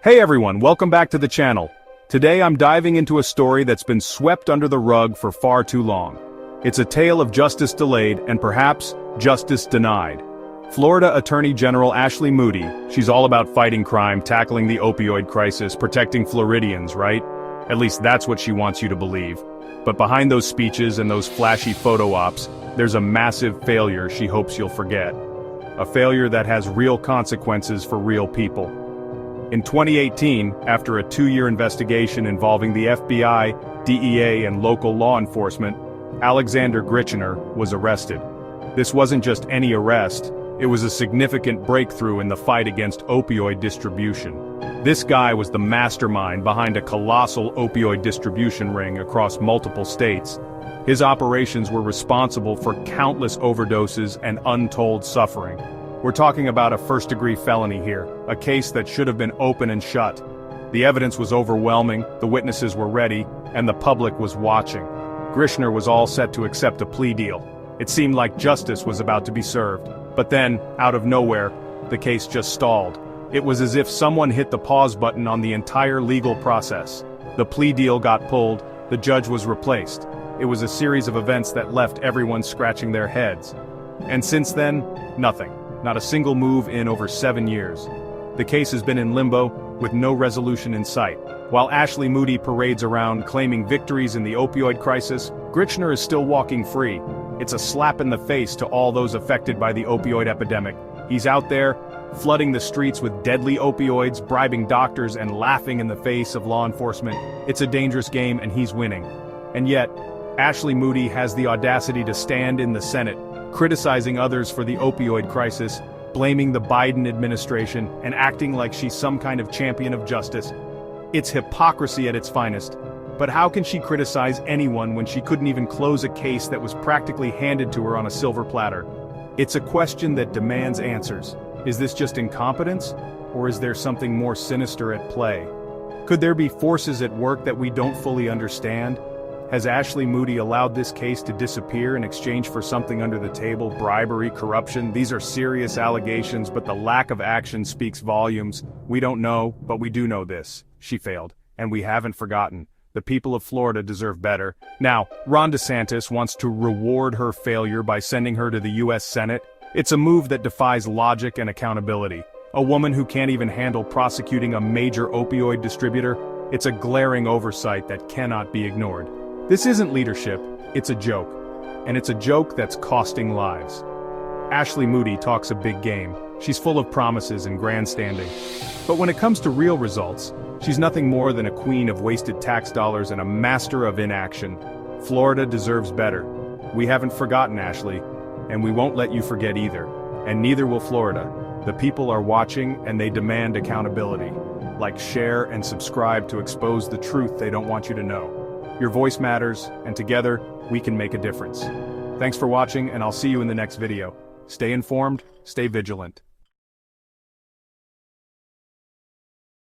Hey everyone, welcome back to the channel. Today I'm diving into a story that's been swept under the rug for far too long. It's a tale of justice delayed and perhaps justice denied. Florida Attorney General Ashley Moody, she's all about fighting crime, tackling the opioid crisis, protecting Floridians, right? At least that's what she wants you to believe. But behind those speeches and those flashy photo ops, there's a massive failure she hopes you'll forget. A failure that has real consequences for real people. In 2018, after a 2-year investigation involving the FBI, DEA, and local law enforcement, Alexander Grichener was arrested. This wasn't just any arrest, it was a significant breakthrough in the fight against opioid distribution. This guy was the mastermind behind a colossal opioid distribution ring across multiple states. His operations were responsible for countless overdoses and untold suffering. We're talking about a first-degree felony here, a case that should have been open and shut. The evidence was overwhelming, the witnesses were ready, and the public was watching. Grichener was all set to accept a plea deal. It seemed like justice was about to be served. But then, out of nowhere, the case just stalled. It was as if someone hit the pause button on the entire legal process. The plea deal got pulled, the judge was replaced. It was a series of events that left everyone scratching their heads. And since then, nothing. Not a single move in over 7 years. The case has been in limbo, with no resolution in sight. While Ashley Moody parades around claiming victories in the opioid crisis, Grichener is still walking free. It's a slap in the face to all those affected by the opioid epidemic. He's out there, flooding the streets with deadly opioids, bribing doctors, and laughing in the face of law enforcement. It's a dangerous game, and he's winning. And yet, Ashley Moody has the audacity to stand in the Senate, criticizing others for the opioid crisis, blaming the Biden administration, and acting like she's some kind of champion of justice. It's hypocrisy at its finest. But how can she criticize anyone when she couldn't even close a case that was practically handed to her on a silver platter? It's a question that demands answers. Is this just incompetence? Or is there something more sinister at play? Could there be forces at work that we don't fully understand? Has Ashley Moody allowed this case to disappear in exchange for something under the table, bribery, corruption? These are serious allegations, but the lack of action speaks volumes. We don't know, but we do know this. She failed, and we haven't forgotten. The people of Florida deserve better. Now, Ron DeSantis wants to reward her failure by sending her to the U.S. Senate. It's a move that defies logic and accountability. A woman who can't even handle prosecuting a major opioid distributor? It's a glaring oversight that cannot be ignored. This isn't leadership, it's a joke. And it's a joke that's costing lives. Ashley Moody talks a big game. She's full of promises and grandstanding. But when it comes to real results, she's nothing more than a queen of wasted tax dollars and a master of inaction. Florida deserves better. We haven't forgotten, Ashley, and we won't let you forget either. And neither will Florida. The people are watching and they demand accountability. Like, share, and subscribe to expose the truth they don't want you to know. Your voice matters, and together, we can make a difference. Thanks for watching, and I'll see you in the next video. Stay informed, stay vigilant.